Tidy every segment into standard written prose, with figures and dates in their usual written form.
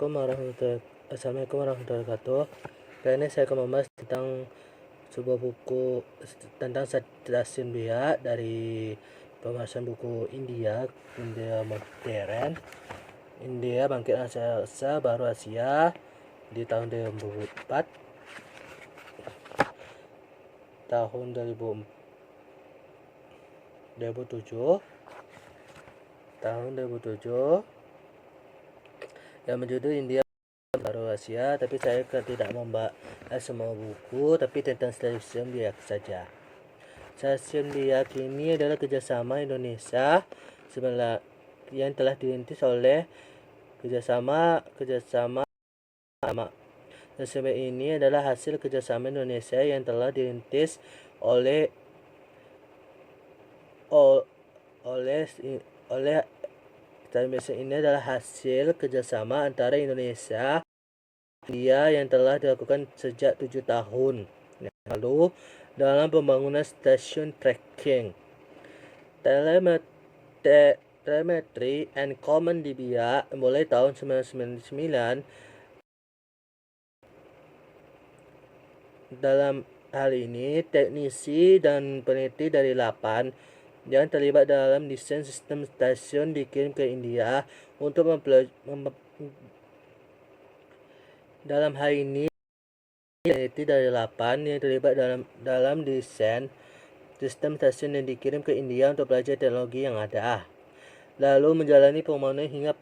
Assalamualaikum warahmatullahi wabarakatuh. Kali ini saya akan membahas tentang sebuah buku tentang stasiun biak dari pembahasan buku India Modern. India bangkit raksasa baru Asia di tahun 2004, tahun 2007, tahun 2007 yang berjudul India baru Asia. Tapi saya tidak membahas semua buku, tapi tentang stasiun biak saja. Stasiun biak ini adalah kerjasama Indonesia yang telah dirintis oleh kerjasama. Stasiun biak ini adalah hasil kerjasama Indonesia yang telah dirintis oleh ini adalah hasil kerjasama antara Indonesia dan India yang telah dilakukan sejak 7 tahun yang lalu dalam pembangunan stasiun tracking, telemetry and command di Biak mulai tahun 1999. Dalam hal ini, teknisi dan peneliti dari 8 yang terlibat dalam desain sistem stasiun dikirim ke India untuk dalam hal ini peneliti dari 8 yang terlibat dalam desain sistem stasiun yang dikirim ke India untuk belajar teknologi yang ada, lalu menjalani pembangunan hingga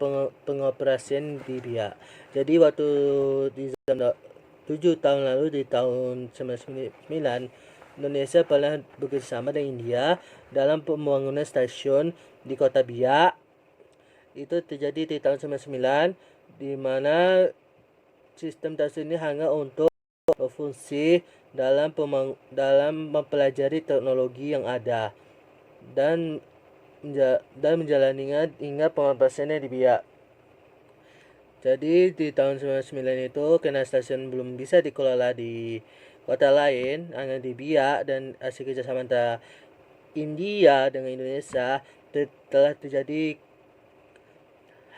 pengoperasian di Biak. Jadi waktu di 7 tahun lalu, di tahun 1999, Indonesia pernah bekerjasama dengan India dalam pembangunan stasiun di kota Biak. Itu terjadi di tahun 1999, di mana sistem stasiun ini hanya untuk berfungsi dalam mempelajari teknologi yang ada dan menjalaninya hingga pengoperasiannya di Biak. Jadi di tahun 1999 itu, karena stasiun belum bisa dikelola di kota lain, hanya di Biak, dan hasil kerjasama antara India dengan Indonesia, telah terjadi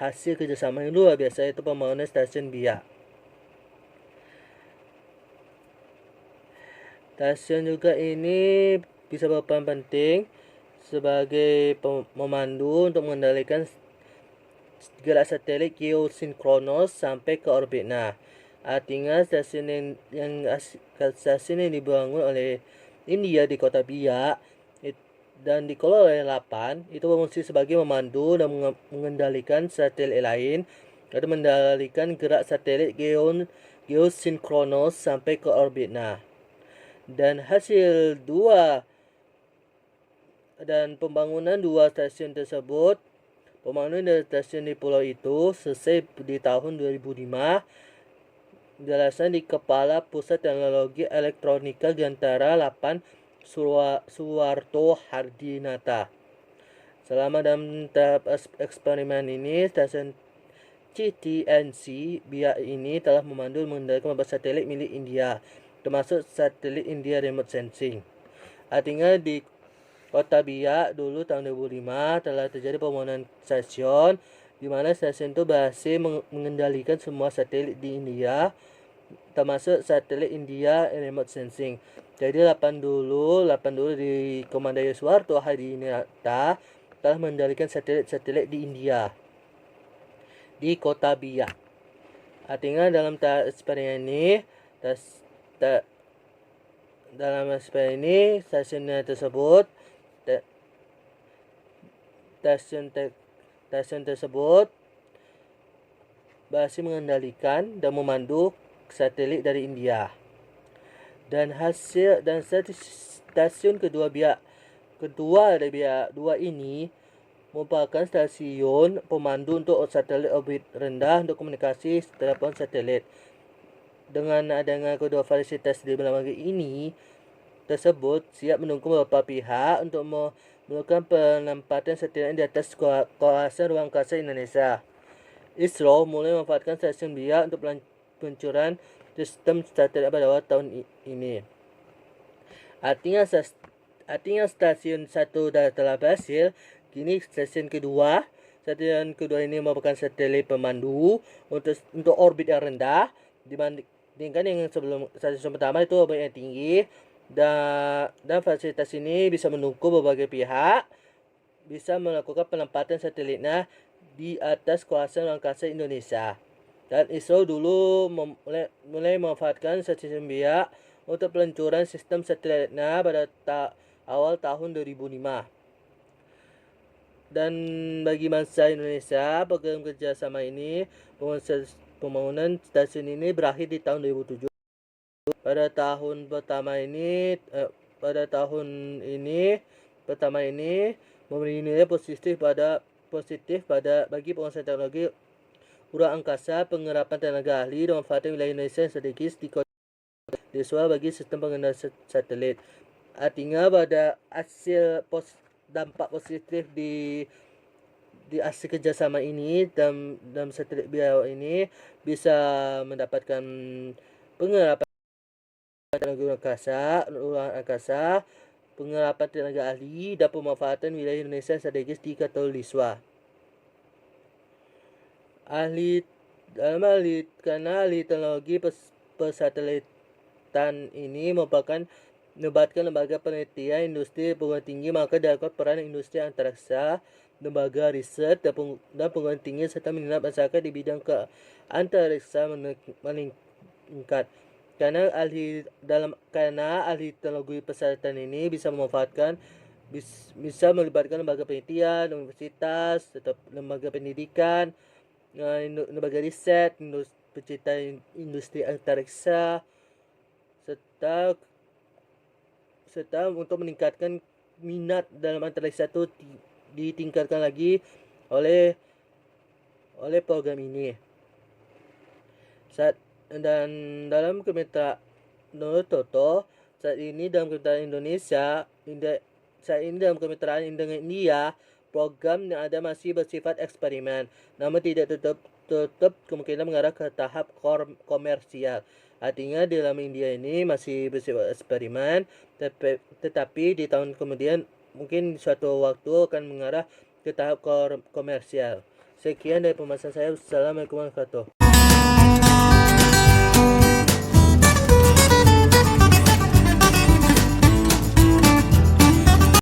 hasil kerjasama yang luar biasa, yaitu pembangunan stasiun Biak. Stasiun juga ini bisa berperan penting sebagai pemandu untuk mengendalikan gerak satelit geosinkronos sampai ke orbit. Artinya stasiun yang dibangun oleh India di kota Biak dan dikelola oleh 8 itu berfungsi sebagai memandu dan mengendalikan satelit lain, atau mengendalikan gerak satelit geosinkronos sampai ke orbit. Dan hasil pembangunan 2 stasiun tersebut, pembangunan dari stasiun di pulau itu selesai di tahun 2005. Penjelasan di Kepala Pusat Teknologi Elektronika Gantara 8 Suwarto Hardinata. Selama dalam tahap eksperimen ini, stasiun CTNC Biak ini telah memandu dan mengendalikan beberapa satelit milik India, termasuk satelit India Remote Sensing. Artinya di kota Biak dulu tahun 2005 telah terjadi pembangunan stasiun, di mana stasiun itu berhasil mengendalikan semua satelit di India, termasuk satelit India Remote Sensing. Jadi 8 dulu di Komandaya Suharto Hadinata telah mengendalikan satelit-satelit di India, di kota Biak. Artinya dalam eksperimen ini, stasiun tersebut berhasil mengendalikan dan memandu satelit dari India. Dan stasiun kedua dari Biak 2 ini merupakan stasiun pemandu untuk satelit orbit rendah untuk komunikasi telepon satelit. Dengan adanya kedua fasilitas di lembaga ini tersebut siap mendukung beberapa pihak untuk melakukan penempatan satelit di atas kawasan ruang angkasa Indonesia. ISRO mulai memanfaatkan stasiun Biak untuk peluncuran sistem satelit pada awal tahun ini. Artinya stasiun 1 telah berhasil. Kini stasiun kedua Satelit yang kedua ini merupakan satelit pemandu untuk orbit yang rendah dibandingkan yang satelit pertama itu orbit yang tinggi, dan fasilitas ini bisa mendukung berbagai pihak, bisa melakukan penempatan satelitnya di atas kawasan angkasa Indonesia. Dan ISRO dulu mulai memanfaatkan sistem biak untuk peluncuran sistem satelitnya pada awal tahun 2005. Dan bagi bangsa Indonesia, program kerjasama ini, pembangunan stasiun ini berakhir di tahun 2007. Pada tahun pertama ini memberi nilai positif bagi penguasaan teknologi urang angkasa, penggerapan tenaga ahli, dan memanfaatkan wilayah Indonesia yang strategis di Deswa bagi sistem pengendalian satelit. Artinya pada hasil dampak positif di hasil kerjasama ini dalam satelit biaya ini bisa mendapatkan penggerapan tenaga urang angkasa, penggerapan tenaga ahli, dan pemanfaatan wilayah Indonesia yang strategis di Katoliswa. Karena ahli teknologi persatelitan ini melibatkan lembaga penelitian industri perguruan tinggi, maka dilakukan peran industri antariksa, lembaga riset, dan perguruan tinggi serta minat masyarakat di bidang antariksa meningkat. Karena ahli teknologi persatelitan ini bisa melibatkan lembaga penelitian, universitas, atau lembaga pendidikan, lembaga riset, penciptaan industri antariksa, serta untuk meningkatkan minat dalam antariksa itu ditingkatkan lagi oleh program ini. Dan dalam kemitraan menurut Toto, saat ini dalam kemitraan dengan India, program yang ada masih bersifat eksperimen, namun tidak tutup kemungkinan mengarah ke tahap komersial. Artinya di dalam India ini masih bersifat eksperimen, tetapi di tahun kemudian mungkin suatu waktu akan mengarah ke tahap komersial. Sekian dari pembahasan saya. Wassalamualaikum warahmatullahi wabarakatuh.